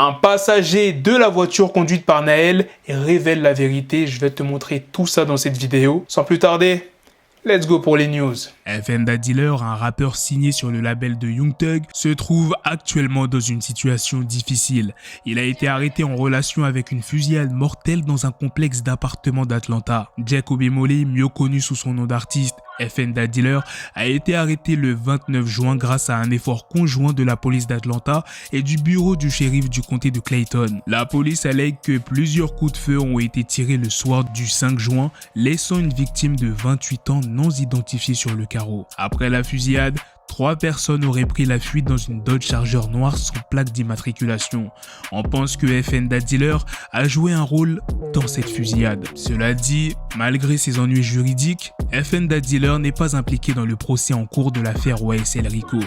Un passager de la voiture conduite par Naël révèle la vérité. Je vais te montrer tout ça dans cette vidéo. Sans plus tarder, let's go pour les news. FN Da Dealer, un rappeur signé sur le label de Young Thug, se trouve actuellement dans une situation difficile. Il a été arrêté en relation avec une fusillade mortelle dans un complexe d'appartements d'Atlanta. Jack Obemole, mieux connu sous son nom d'artiste FN Da Dealer, a été arrêté le 29 juin grâce à un effort conjoint de la police d'Atlanta et du bureau du shérif du comté de Clayton. La police allègue que plusieurs coups de feu ont été tirés le soir du 5 juin, laissant une victime de 28 ans non identifiée sur le carreau. Après la fusillade, 3 personnes auraient pris la fuite dans une Dodge Charger noire sans plaque d'immatriculation. On pense que FN Da Dealer a joué un rôle dans cette fusillade. Cela dit, malgré ses ennuis juridiques, FN Da Dealer n'est pas impliqué dans le procès en cours de l'affaire YSL Rico.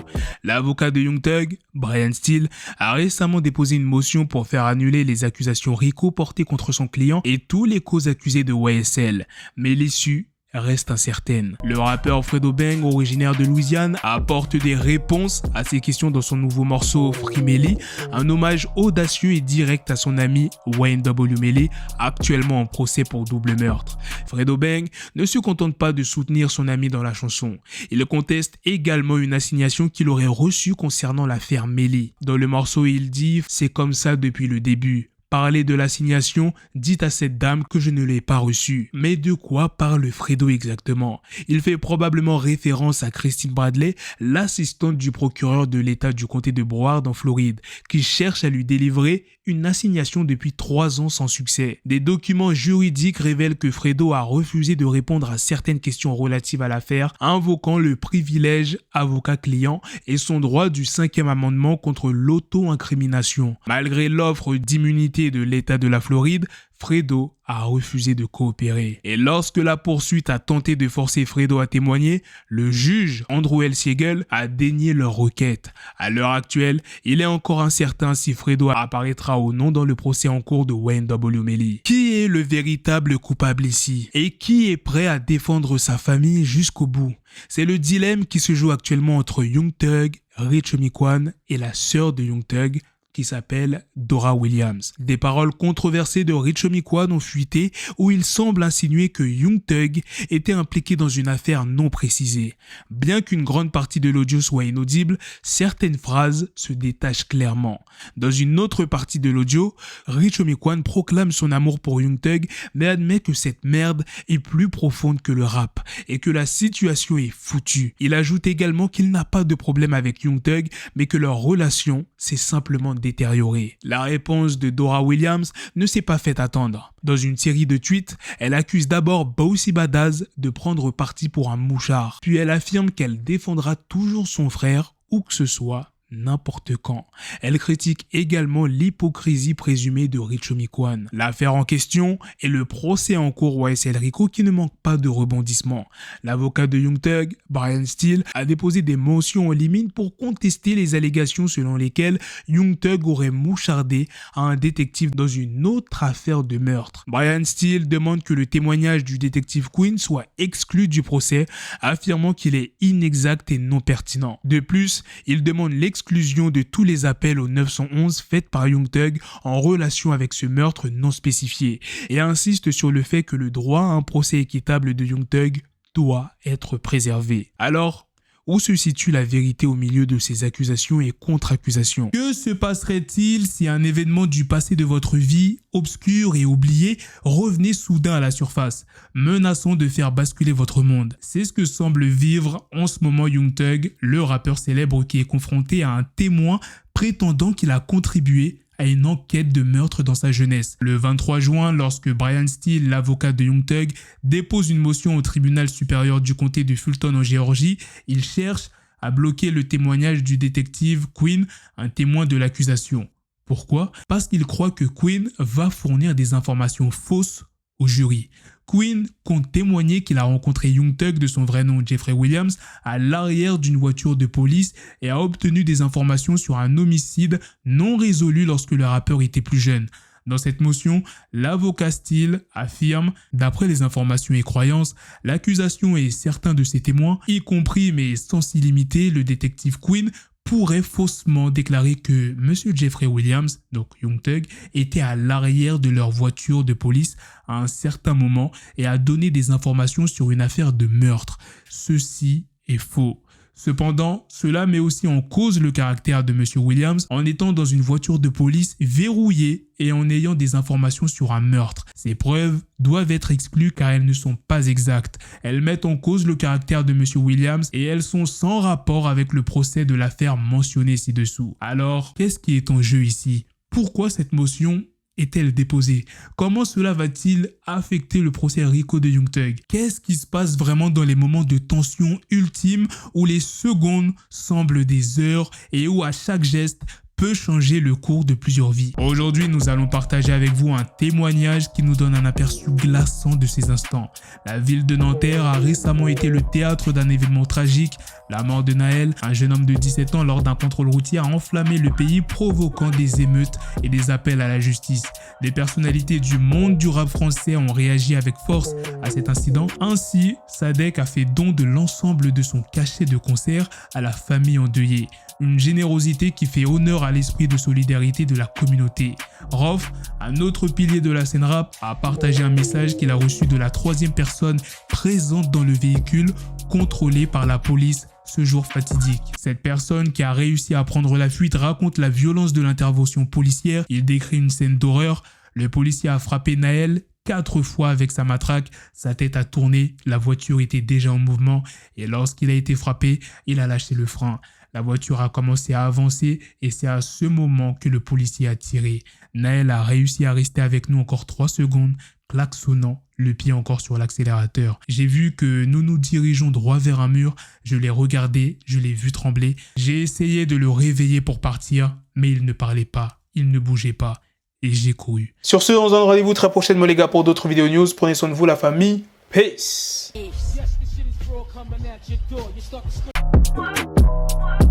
L'avocat de Young Thug, Brian Steele, a récemment déposé une motion pour faire annuler les accusations Rico portées contre son client et tous les causes accusées de YSL. Mais l'issue reste incertaine. Le rappeur Fredo Bang, originaire de Louisiane, apporte des réponses à ces questions dans son nouveau morceau Free Melly, un hommage audacieux et direct à son ami Wayne W. Melly, actuellement en procès pour double meurtre. Fredo Bang ne se contente pas de soutenir son ami dans la chanson. Il conteste également une assignation qu'il aurait reçue concernant l'affaire Melly. Dans le morceau, il dit « C'est comme ça depuis le début ». Parler de l'assignation, dites à cette dame que je ne l'ai pas reçue. Mais de quoi parle Fredo exactement? Il fait probablement référence à Christine Bradley, l'assistante du procureur de l'État du comté de Broward en Floride, qui cherche à lui délivrer une assignation depuis 3 ans sans succès. Des documents juridiques révèlent que Fredo a refusé de répondre à certaines questions relatives à l'affaire, invoquant le privilège avocat-client et son droit du 5e amendement contre l'auto-incrimination. Malgré l'offre d'immunité de l'État de la Floride, Fredo a refusé de coopérer. Et lorsque la poursuite a tenté de forcer Fredo à témoigner, le juge Andrew L. Siegel a dénié leur requête. À l'heure actuelle, il est encore incertain si Fredo apparaîtra ou non dans le procès en cours de Wayne W. Melly. Qui est le véritable coupable ici? Et qui est prêt à défendre sa famille jusqu'au bout? C'est le dilemme qui se joue actuellement entre Young Thug, Rich Homie Quan et la sœur de Young Thug, qui s'appelle Dora Williams. Des paroles controversées de Rich Homie Quan ont fuité où il semble insinuer que Young Thug était impliqué dans une affaire non précisée. Bien qu'une grande partie de l'audio soit inaudible, certaines phrases se détachent clairement. Dans une autre partie de l'audio, Rich Homie Quan proclame son amour pour Young Thug mais admet que cette merde est plus profonde que le rap et que la situation est foutue. Il ajoute également qu'il n'a pas de problème avec Young Thug mais que leur relation s'est simplement détériorée. La réponse de Dora Williams ne s'est pas fait attendre. Dans une série de tweets, elle accuse d'abord Bossy Badass de prendre parti pour un mouchard. Puis elle affirme qu'elle défendra toujours son frère, où que ce soit, n'importe quand. Elle critique également l'hypocrisie présumée de Rich Homie Quan. L'affaire en question est le procès en cours YSL Rico qui ne manque pas de rebondissements. L'avocat de Young Thug, Brian Steele, a déposé des motions en limine pour contester les allégations selon lesquelles Young Thug aurait mouchardé à un détective dans une autre affaire de meurtre. Brian Steele demande que le témoignage du détective Quinn soit exclu du procès, affirmant qu'il est inexact et non pertinent. De plus, il demande l'exclusion de tous les appels au 911 faits par Young Thug en relation avec ce meurtre non spécifié et insiste sur le fait que le droit à un procès équitable de Young Thug doit être préservé. Alors, où se situe la vérité au milieu de ces accusations et contre-accusations? Que se passerait-il si un événement du passé de votre vie, obscur et oublié, revenait soudain à la surface, menaçant de faire basculer votre monde? C'est ce que semble vivre en ce moment Young Thug, le rappeur célèbre qui est confronté à un témoin prétendant qu'il a contribué à une enquête de meurtre dans sa jeunesse. Le 23 juin, lorsque Brian Steele, l'avocat de Young Thug, dépose une motion au tribunal supérieur du comté de Fulton en Géorgie, il cherche à bloquer le témoignage du détective Quinn, un témoin de l'accusation. Pourquoi? Parce qu'il croit que Quinn va fournir des informations fausses au jury. Quinn compte témoigner qu'il a rencontré Young Thug de son vrai nom Jeffrey Williams à l'arrière d'une voiture de police et a obtenu des informations sur un homicide non résolu lorsque le rappeur était plus jeune. Dans cette motion, l'avocat Steele affirme, d'après les informations et croyances, l'accusation et certains de ses témoins, y compris mais sans s'y limiter le détective Quinn, pourrait faussement déclarer que Monsieur Jeffrey Williams, donc Young Thug, était à l'arrière de leur voiture de police à un certain moment et a donné des informations sur une affaire de meurtre. Ceci est faux. Cependant, cela met aussi en cause le caractère de M. Williams en étant dans une voiture de police verrouillée et en ayant des informations sur un meurtre. Ces preuves doivent être exclues car elles ne sont pas exactes. Elles mettent en cause le caractère de M. Williams et elles sont sans rapport avec le procès de l'affaire mentionnée ci-dessous. Alors, qu'est-ce qui est en jeu ici? Pourquoi cette motion est-elle déposée? Comment cela va-t-il affecter le procès RICO de Young Thug? Qu'est-ce qui se passe vraiment dans les moments de tension ultime où les secondes semblent des heures et où à chaque geste peut changer le cours de plusieurs vies? Aujourd'hui, nous allons partager avec vous un témoignage qui nous donne un aperçu glaçant de ces instants. La ville de Nanterre a récemment été le théâtre d'un événement tragique. La mort de Naël, un jeune homme de 17 ans lors d'un contrôle routier, a enflammé le pays, provoquant des émeutes et des appels à la justice. Des personnalités du monde du rap français ont réagi avec force à cet incident. Ainsi, Sadek a fait don de l'ensemble de son cachet de concert à la famille endeuillée. Une générosité qui fait honneur à l'esprit de solidarité de la communauté. Rof, un autre pilier de la scène rap, a partagé un message qu'il a reçu de la troisième personne présente dans le véhicule contrôlé par la police ce jour fatidique. Cette personne qui a réussi à prendre la fuite raconte la violence de l'intervention policière. Il décrit une scène d'horreur. Le policier a frappé Naël 4 fois avec sa matraque, sa tête a tourné, la voiture était déjà en mouvement et lorsqu'il a été frappé, il a lâché le frein. La voiture a commencé à avancer et c'est à ce moment que le policier a tiré. Naël a réussi à rester avec nous encore 3 secondes, klaxonnant, le pied encore sur l'accélérateur. J'ai vu que nous nous dirigeons droit vers un mur, je l'ai regardé, je l'ai vu trembler. J'ai essayé de le réveiller pour partir, mais il ne parlait pas, il ne bougeait pas et j'ai couru. Sur ce, on se donne rendez-vous très prochainement les gars pour d'autres vidéos news. Prenez soin de vous la famille. Peace. Yes, this shit is raw coming at your door. You start to